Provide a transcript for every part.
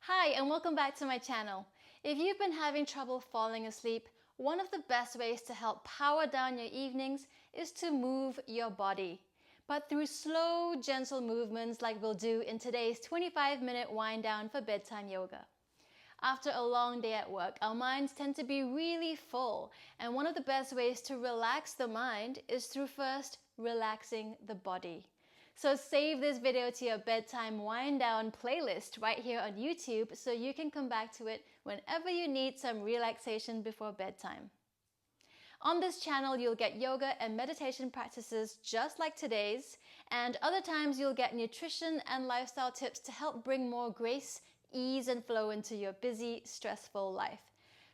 Hi, and welcome back to my channel. If you've been having trouble falling asleep, one of the best ways to help power down your evenings is to move your body. But through slow, gentle movements like we'll do in today's 25-minute wind down for bedtime yoga. After a long day at work, our minds tend to be really full, and one of the best ways to relax the mind is through first relaxing the body. So save this video to your bedtime wind down playlist right here on YouTube so you can come back to it whenever you need some relaxation before bedtime. On this channel, you'll get yoga and meditation practices just like today's, and other times you'll get nutrition and lifestyle tips to help bring more grace, ease, and flow into your busy, stressful life.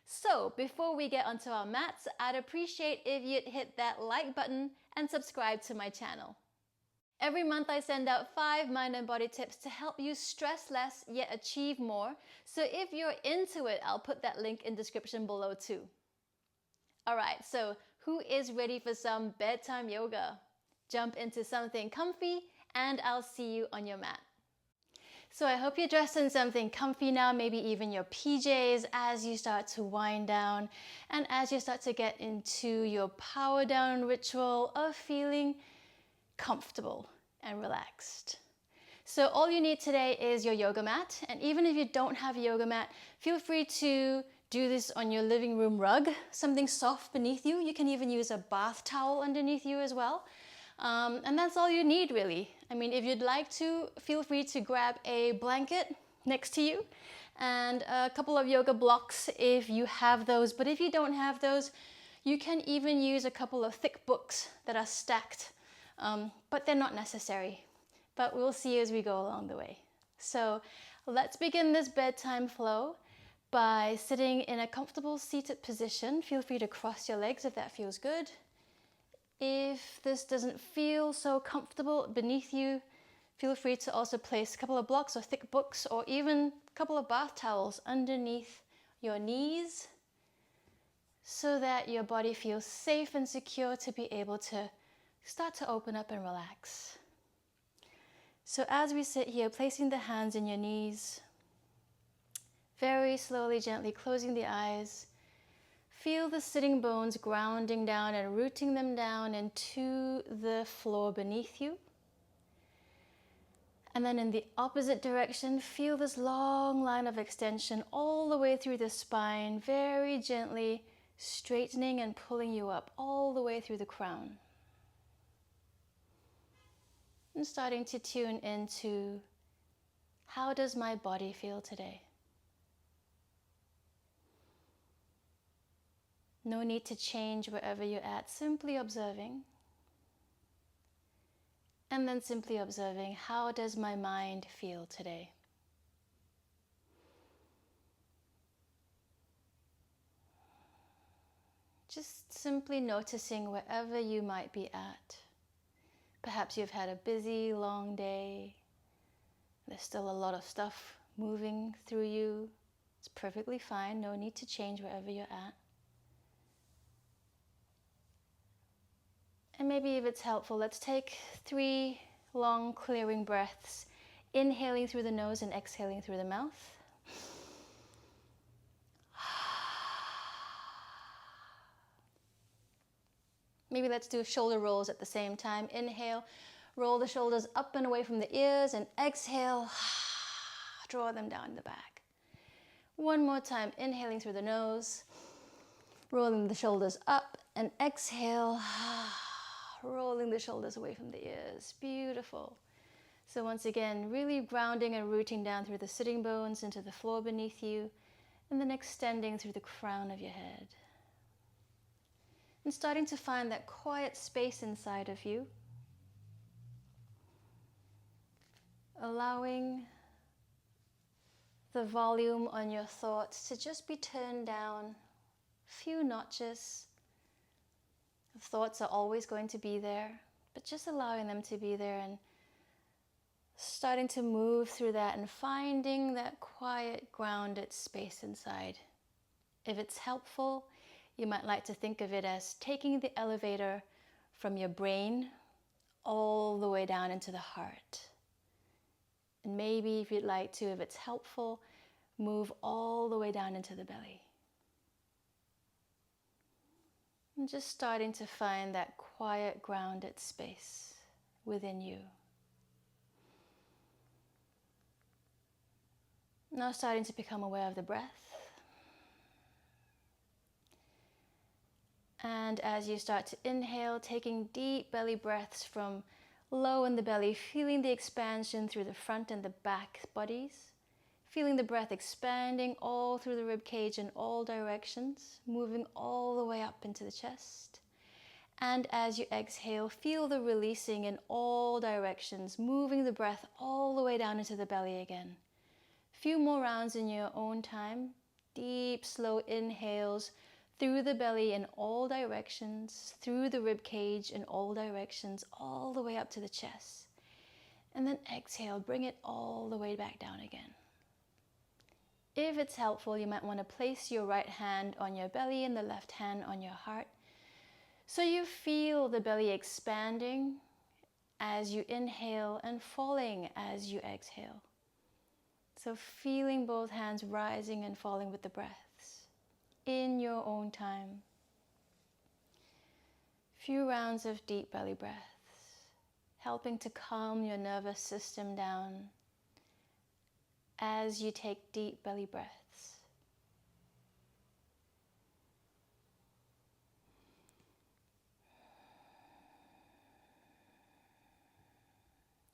So before we get onto our mats, I'd appreciate if you'd hit that like button and subscribe to my channel. Every month I send out 5 mind and body tips to help you stress less yet achieve more. So if you're into it, I'll put that link in description below too. Alright, so who is ready for some bedtime yoga? Jump into something comfy and I'll see you on your mat. So I hope you're dressed in something comfy now, maybe even your PJs as you start to wind down and as you start to get into your power down ritual of feeling comfortable and relaxed. So all you need today is your yoga mat, and even if you don't have a yoga mat, feel free to do this on your living room rug, something soft beneath you. You can even use a bath towel underneath you as well. And that's all you need really. I mean, if you'd like to, feel free to grab a blanket next to you and a couple of yoga blocks if you have those. But if you don't have those, you can even use a couple of thick books that are stacked. But they're not necessary. But we'll see as we go along the way. So let's begin this bedtime flow by sitting in a comfortable seated position. Feel free to cross your legs if that feels good. If this doesn't feel so comfortable beneath you, feel free to also place a couple of blocks or thick books or even a couple of bath towels underneath your knees so that your body feels safe and secure to be able to start to open up and relax. So as we sit here, placing the hands in your knees, very slowly, gently closing the eyes, feel the sitting bones grounding down and rooting them down into the floor beneath you. And then in the opposite direction, feel this long line of extension all the way through the spine, very gently straightening and pulling you up all the way through the crown. And starting to tune into, how does my body feel today? No need to change wherever you're at, simply observing. And then simply observing, how does my mind feel today? Just simply noticing wherever you might be at. Perhaps you've had a busy, long day. There's still a lot of stuff moving through you. It's perfectly fine. No need to change wherever you're at. And maybe if it's helpful, let's take 3 long clearing breaths, inhaling through the nose and exhaling through the mouth. Maybe let's do shoulder rolls at the same time. Inhale, roll the shoulders up and away from the ears, and exhale, draw them down the back. One more time, inhaling through the nose, rolling the shoulders up, and exhale, rolling the shoulders away from the ears. Beautiful. So once again, really grounding and rooting down through the sitting bones into the floor beneath you, and then extending through the crown of your head. And starting to find that quiet space inside of you, allowing the volume on your thoughts to just be turned down a few notches. The thoughts are always going to be there, but just allowing them to be there and starting to move through that and finding that quiet, grounded space inside. If it's helpful, you might like to think of it as taking the elevator from your brain all the way down into the heart. And maybe if you'd like to, if it's helpful, Move all the way down into the belly. And just starting to find that quiet, grounded space within you. Now starting to become aware of the breath. And as you start to inhale, taking deep belly breaths from low in the belly, feeling the expansion through the front and the back bodies. Feeling the breath expanding all through the rib cage in all directions, moving all the way up into the chest. And as you exhale, feel the releasing in all directions, moving the breath all the way down into the belly again. Few more rounds in your own time. Deep, slow inhales through the belly in all directions, through the rib cage in all directions, all the way up to the chest. And then exhale, bring it all the way back down again. If it's helpful, you might want to place your right hand on your belly and the left hand on your heart. So you feel the belly expanding as you inhale and falling as you exhale. So feeling both hands rising and falling with the breaths in your own time. Few rounds of deep belly breaths, helping to calm your nervous system down as you take deep belly breaths.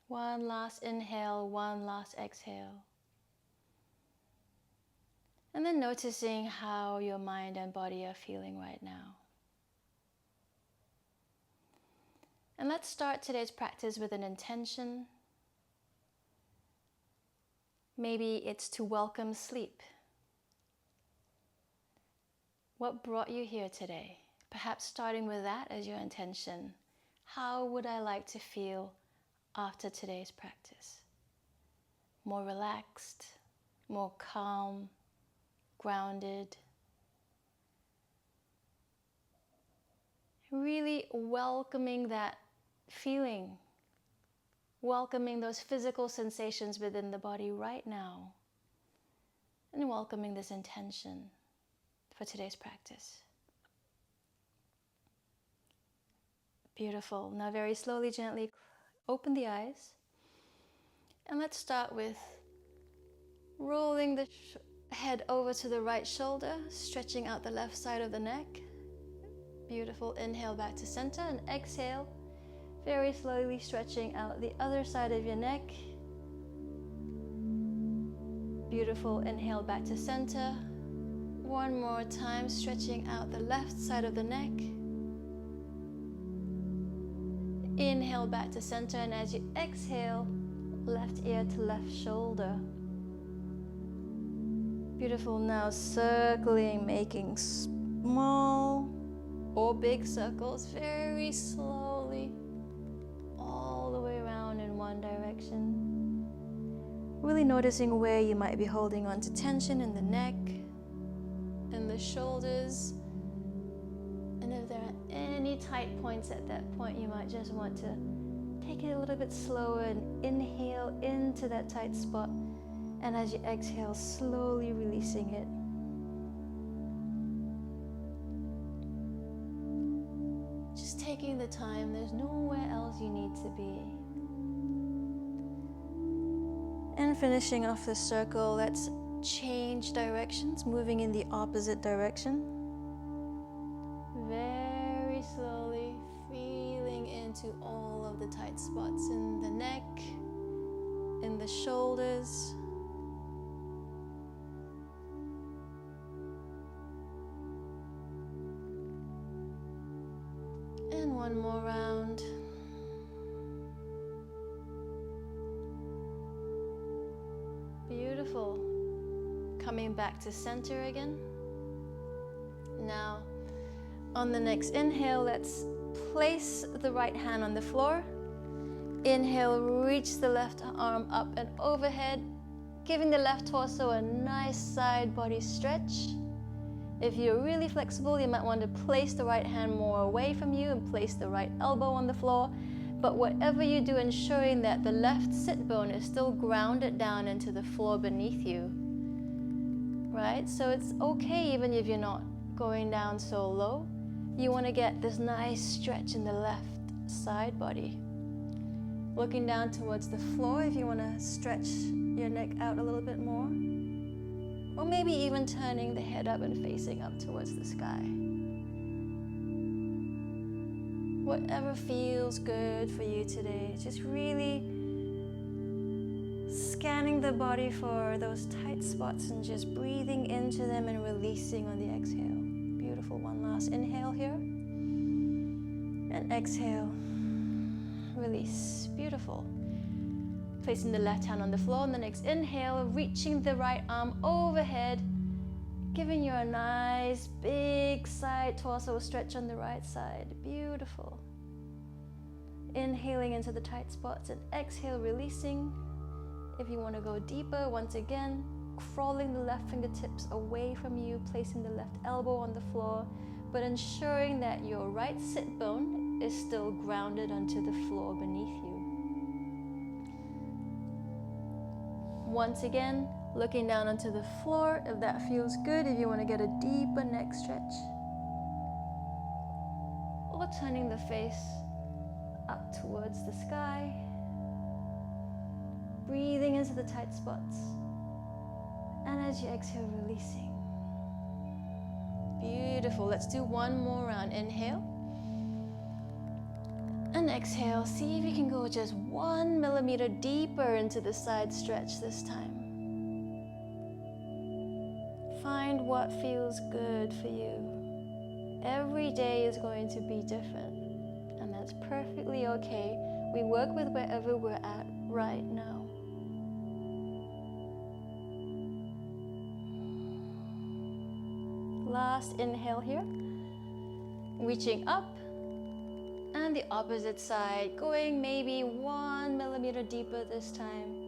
One last inhale, one last exhale. And then noticing how your mind and body are feeling right now. And let's start today's practice with an intention. Maybe it's to welcome sleep. What brought you here today? Perhaps starting with that as your intention. How would I like to feel after today's practice? More relaxed, more calm, grounded. Really welcoming that feeling. Welcoming those physical sensations within the body right now. And welcoming this intention for today's practice. Beautiful. Now very slowly, gently open the eyes. And let's start with rolling the head over to the right shoulder, stretching out the left side of the neck. Beautiful. Inhale back to center and exhale. Very slowly stretching out the other side of your neck. Beautiful. Inhale back to center. One more time, stretching out the left side of the neck. Inhale back to center, and as you exhale, left ear to left shoulder. Beautiful. Now circling, making small or big circles very slowly. All the way around in one direction. Really noticing where you might be holding on to tension in the neck, in the shoulders. And if there are any tight points at that point, you might just want to take it a little bit slower and inhale into that tight spot. And as you exhale, slowly releasing it. Just taking the time, there's nowhere else you need to be. And finishing off the circle, let's change directions, moving in the opposite direction. Very slowly, feeling into all of the tight spots in the neck, in the shoulders. And one more round. Beautiful. Coming back to center again. Now, on the next inhale, let's place the right hand on the floor. Inhale, reach the left arm up and overhead, giving the left torso a nice side body stretch. If you're really flexible, you might want to place the right hand more away from you and place the right elbow on the floor. But whatever you do, ensuring that the left sit bone is still grounded down into the floor beneath you. right? So it's okay even if you're not going down so low. You want to get this nice stretch in the left side body. Looking down towards the floor if you want to stretch your neck out a little bit more. Or maybe even turning the head up and facing up towards the sky. Whatever feels good for you today. Just really scanning the body for those tight spots and just breathing into them and releasing on the exhale. Beautiful. One last inhale here. And exhale. Release. Beautiful. Placing the left hand on the floor. On the next inhale, reaching the right arm overhead, giving you a nice big side torso stretch on the right side. Beautiful. Inhaling into the tight spots and exhale, releasing. If you want to go deeper, once again, crawling the left fingertips away from you, placing the left elbow on the floor, but ensuring that your right sit bone is still grounded onto the floor beneath you. Once again, looking down onto the floor if that feels good, if you want to get a deeper neck stretch. Or turning the face up towards the sky. Breathing into the tight spots. And as you exhale, releasing. Beautiful. Let's do one more round. Inhale. And exhale. See if you can go just 1 millimeter deeper into the side stretch this time. Find what feels good for you. Every day is going to be different, and that's perfectly okay. We work with wherever we're at right now. Last inhale here. Reaching up. And the opposite side, going maybe 1 millimeter deeper this time.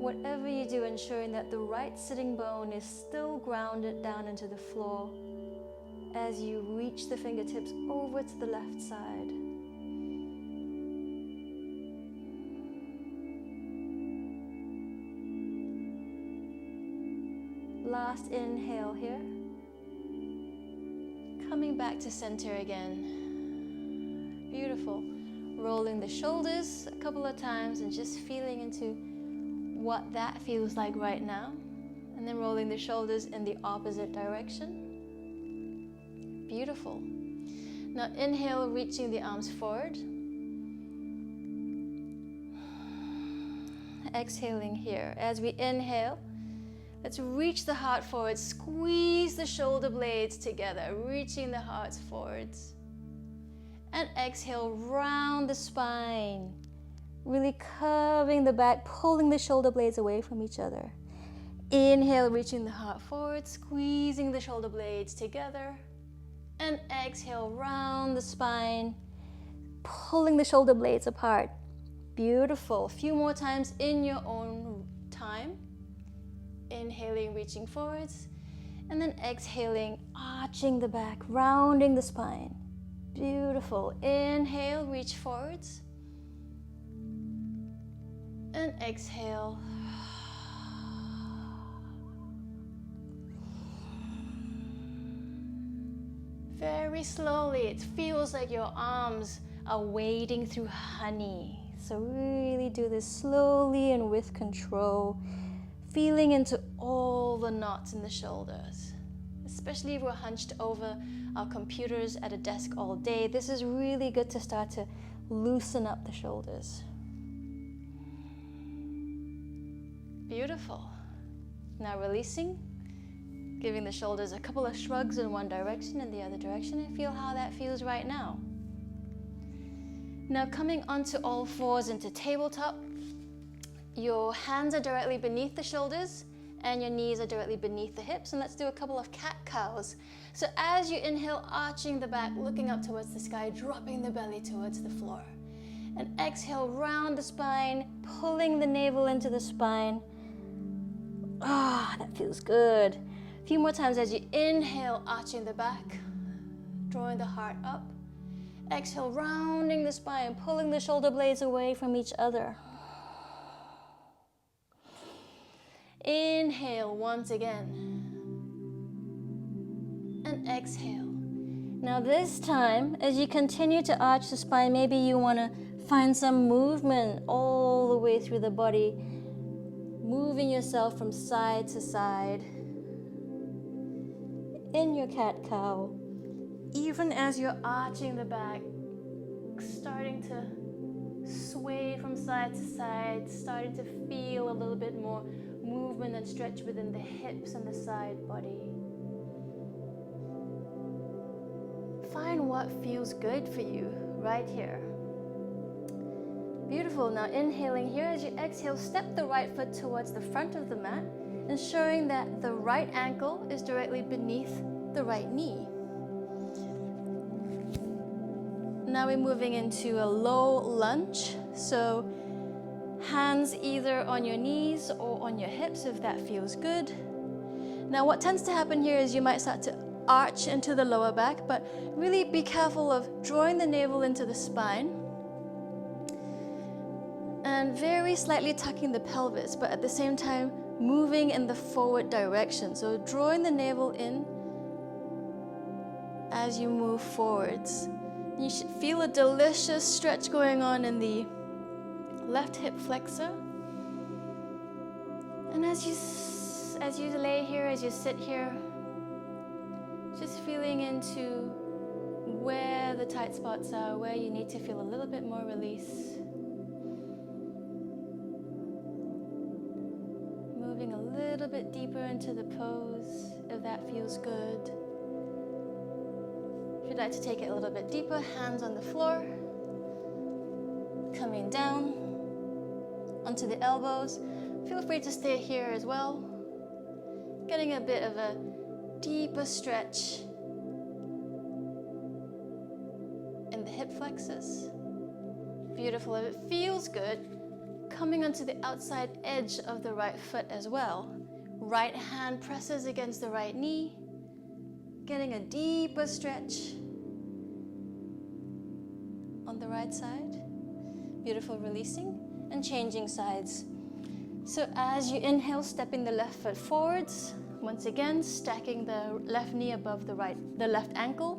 Whatever you do, ensuring that the right sitting bone is still grounded down into the floor as you reach the fingertips over to the left side. Last inhale here. Coming back to center again. Beautiful. Rolling the shoulders a couple of times and just feeling into what that feels like right now. And then rolling the shoulders in the opposite direction. Beautiful. Now inhale, reaching the arms forward. Exhaling here. As we inhale, let's reach the heart forward. Squeeze the shoulder blades together, reaching the hearts forwards. And exhale, round the spine. Really curving the back, pulling the shoulder blades away from each other. Inhale, reaching the heart forward, squeezing the shoulder blades together. And exhale, round the spine, pulling the shoulder blades apart. Beautiful. A few more times in your own time. Inhaling, reaching forwards. And then exhaling, arching the back, rounding the spine. Beautiful. Inhale, reach forwards. And exhale. Very slowly, it feels like your arms are wading through honey. So really do this slowly and with control, feeling into all the knots in the shoulders. Especially if we're hunched over our computers at a desk all day, this is really good to start to loosen up the shoulders. Beautiful. Now releasing, giving the shoulders a couple of shrugs in one direction and the other direction, and feel how that feels right now. Now coming onto all fours into tabletop, your hands are directly beneath the shoulders and your knees are directly beneath the hips, and let's do a couple of cat-cows. So as you inhale, arching the back, looking up towards the sky, dropping the belly towards the floor. And exhale, round the spine, pulling the navel into the spine. Ah, that feels good. A few more times as you inhale, arching the back, drawing the heart up. Exhale, rounding the spine, pulling the shoulder blades away from each other. Inhale once again. And exhale. Now this time, as you continue to arch the spine, maybe you want to find some movement all the way through the body, moving yourself from side to side in your cat-cow. Even as you're arching the back, starting to sway from side to side, starting to feel a little bit more movement and stretch within the hips and the side body. Find what feels good for you right here. Beautiful. Now inhaling here, as you exhale, step the right foot towards the front of the mat, ensuring that the right ankle is directly beneath the right knee. Now we're moving into a low lunge. So hands either on your knees or on your hips if that feels good. Now what tends to happen here is you might start to arch into the lower back, but really be careful of drawing the navel into the spine and very slightly tucking the pelvis, but at the same time moving in the forward direction. So drawing the navel in as you move forwards. You should feel a delicious stretch going on in the left hip flexor. And as you lay here, as you sit here, just feeling into where the tight spots are, where you need to feel a little bit more release. Moving a little bit deeper into the pose, if that feels good. If you'd like to take it a little bit deeper, hands on the floor, coming down onto the elbows. Feel free to stay here as well. Getting a bit of a deeper stretch in the hip flexors. Beautiful. If it feels good, coming onto the outside edge of the right foot as well. Right hand presses against the right knee, getting a deeper stretch on the right side. Beautiful. Releasing and changing sides. So as you inhale, stepping the left foot forwards. Once again, stacking the left knee above the left ankle.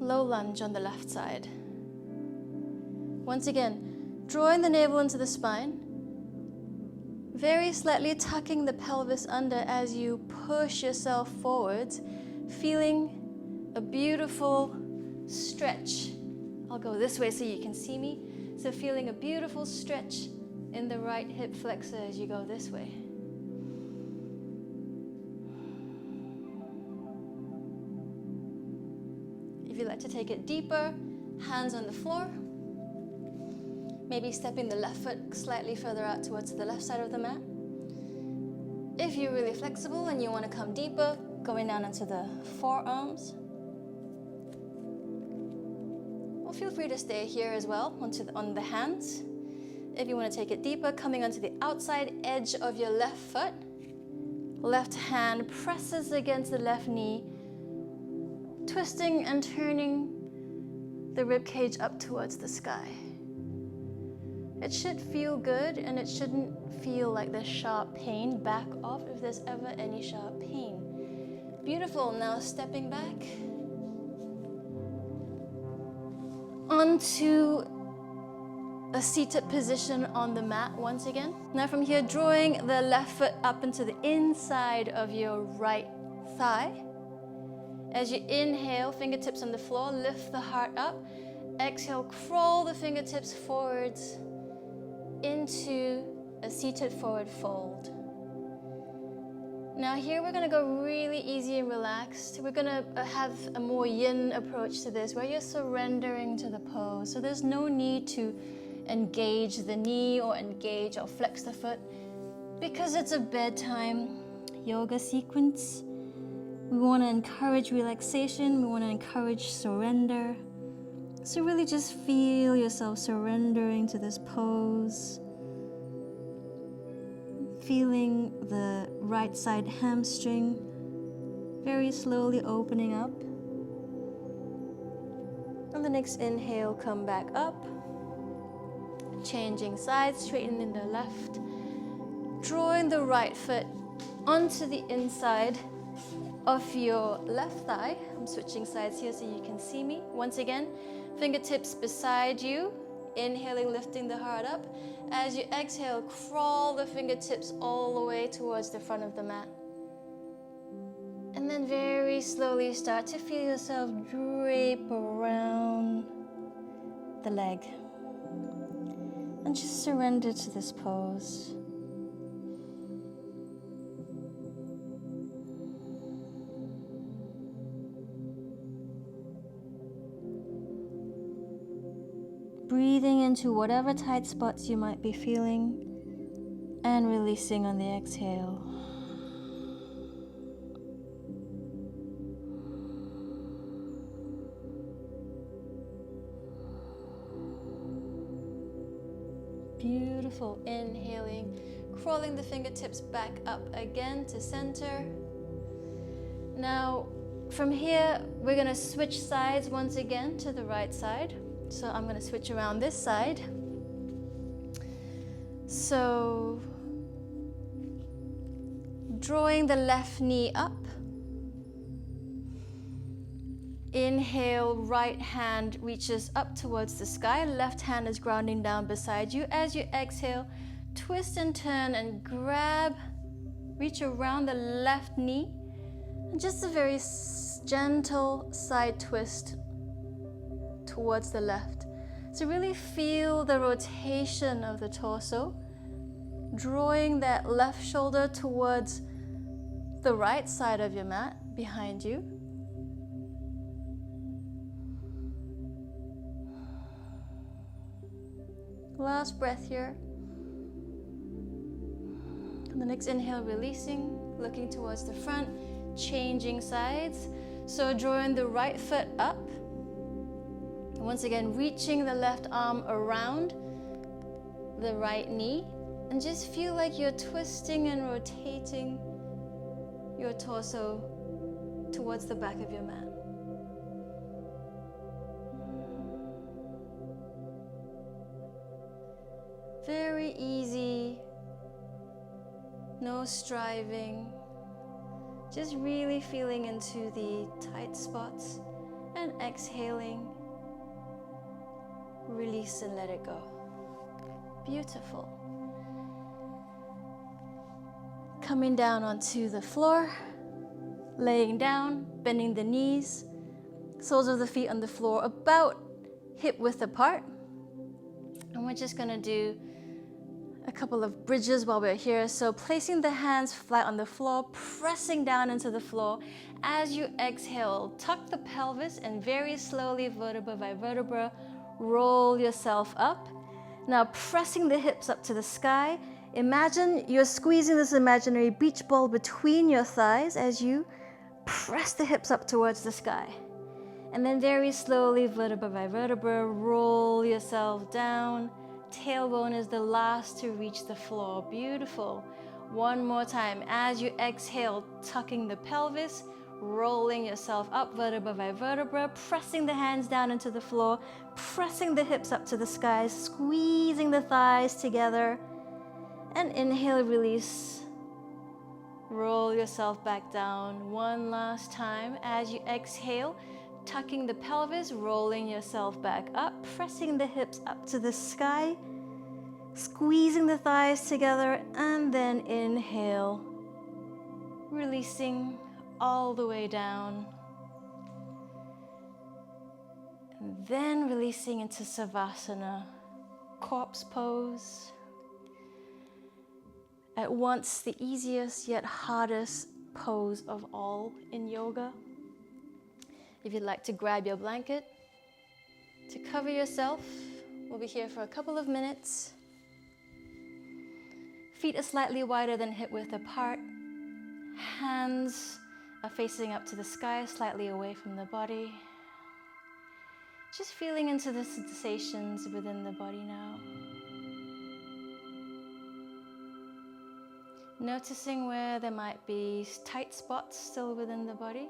Low lunge on the left side. Once again, drawing the navel into the spine. Very slightly tucking the pelvis under as you push yourself forwards, feeling a beautiful stretch. I'll go this way so you can see me. So feeling a beautiful stretch in the right hip flexor as you go this way. If you'd like to take it deeper, hands on the floor. Maybe stepping the left foot slightly further out towards the left side of the mat. If you're really flexible and you want to come deeper, going down into the forearms. Well, feel free to stay here as well on the hands. If you want to take it deeper, coming onto the outside edge of your left foot. Left hand presses against the left knee, twisting and turning the rib cage up towards the sky. It should feel good and it shouldn't feel like there's sharp pain. Back off if there's ever any sharp pain. Beautiful. Now stepping back onto a seated position on the mat once again. Now from here, drawing the left foot up into the inside of your right thigh. As you inhale, fingertips on the floor, lift the heart up. Exhale, crawl the fingertips forwards into a seated forward fold. Now here we're going to go really easy and relaxed. We're going to have a more yin approach to this, where you're surrendering to the pose. So there's no need to engage the knee or engage or flex the foot, because it's a bedtime yoga sequence. We want to encourage relaxation. We want to encourage surrender. So really just feel yourself surrendering to this pose. Feeling the right side hamstring very slowly opening up. On the next inhale, come back up. Changing sides, straightening the left. Drawing the right foot onto the inside of your left thigh. I'm switching sides here so you can see me. Once again, fingertips beside you. Inhaling, lifting the heart up. As you exhale, crawl the fingertips all the way towards the front of the mat. And then very slowly start to feel yourself drape around the leg. And just surrender to this pose. Breathing into whatever tight spots you might be feeling and releasing on the exhale. Beautiful. Inhaling, crawling the fingertips back up again to center. Now, from here, we're going to switch sides once again to the right side. So I'm going to switch around this side. So, drawing the left knee up. Inhale, right hand reaches up towards the sky. Left hand is grounding down beside you. As you exhale, twist and turn and grab, reach around the left knee. And just a very gentle side twist towards the left. So really feel the rotation of the torso, drawing that left shoulder towards the right side of your mat behind you. Last breath here. On the next inhale, releasing, looking towards the front, changing sides. So drawing the right foot up. Once again, reaching the left arm around the right knee. And just feel like you're twisting and rotating your torso towards the back of your mat. Very easy, no striving, just really feeling into the tight spots and exhaling, release and let it go. Beautiful. Coming down onto the floor, laying down, bending the knees, soles of the feet on the floor about hip width apart. And we're just gonna do a couple of bridges while we're here. So placing the hands flat on the floor, pressing down into the floor. As you exhale, tuck the pelvis and very slowly, vertebra by vertebra, roll yourself up. Now pressing the hips up to the sky. Imagine you're squeezing this imaginary beach ball between your thighs as you press the hips up towards the sky. And then very slowly, vertebra by vertebra, roll yourself down. Tailbone is the last to reach the floor. Beautiful. One more time. As you exhale, tucking the pelvis, rolling yourself up vertebra by vertebra, pressing the hands down into the floor, pressing the hips up to the sky, squeezing the thighs together. And inhale, release. Roll yourself back down. One last time. As you exhale, tucking the pelvis, rolling yourself back up, pressing the hips up to the sky, squeezing the thighs together, and then inhale, releasing all the way down. And then releasing into Savasana, corpse pose. At once the easiest yet hardest pose of all in yoga. If you'd like to grab your blanket to cover yourself, we'll be here for a couple of minutes. Feet are slightly wider than hip width apart. Hands are facing up to the sky, slightly away from the body. Just feeling into the sensations within the body now. Noticing where there might be tight spots still within the body.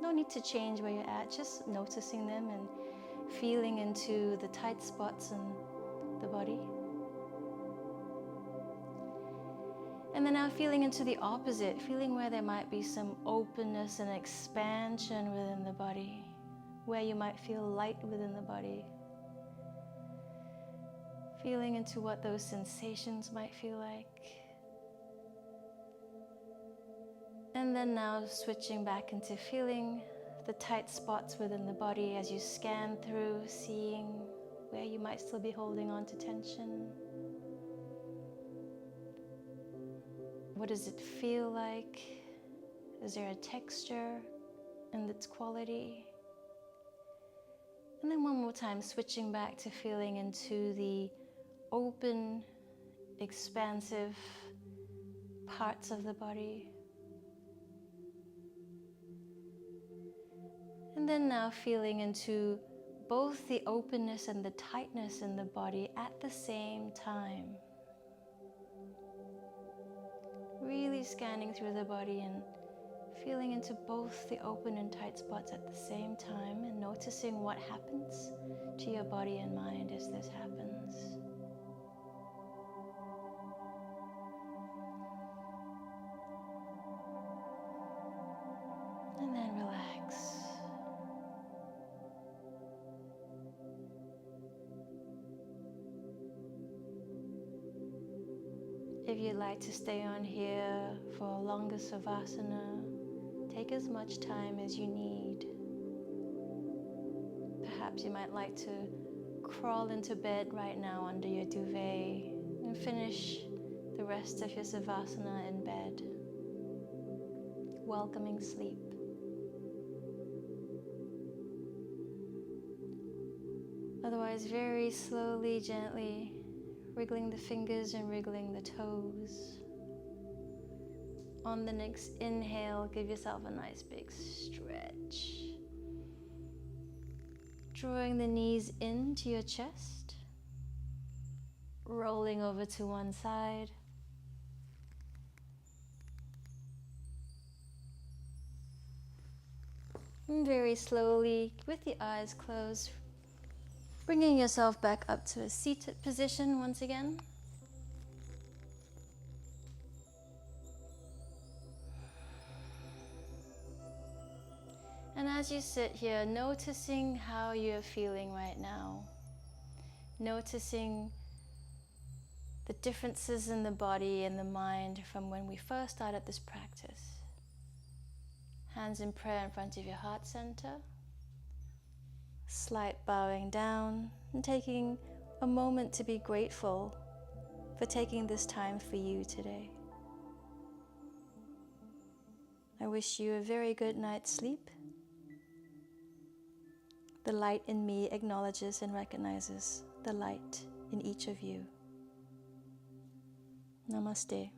No need to change where you're at, just noticing them and feeling into the tight spots and the body. And then now feeling into the opposite, feeling where there might be some openness and expansion within the body, where you might feel light within the body. Feeling into what those sensations might feel like. And then now switching back into feeling the tight spots within the body as you scan through, seeing where you might still be holding on to tension. What does it feel like? Is there a texture and its quality? And then one more time, switching back to feeling into the open, expansive parts of the body. And then now feeling into both the openness and the tightness in the body at the same time. Really scanning through the body and feeling into both the open and tight spots at the same time, and noticing what happens to your body and mind as this happens. And then relax. If you'd like to stay on here for a longer savasana, take as much time as you need. Perhaps you might like to crawl into bed right now under your duvet and finish the rest of your savasana in bed, welcoming sleep. Otherwise, very slowly, gently, wriggling the fingers and wriggling the toes. On the next inhale, give yourself a nice big stretch. Drawing the knees into your chest, rolling over to one side. And very slowly, with the eyes closed, bringing yourself back up to a seated position once again. And as you sit here, noticing how you're feeling right now, noticing the differences in the body and the mind from when we first started this practice. Hands in prayer in front of your heart center. Slight bowing down and taking a moment to be grateful for taking this time for you today. I wish you a very good night's sleep. The light in me acknowledges and recognizes the light in each of you. Namaste.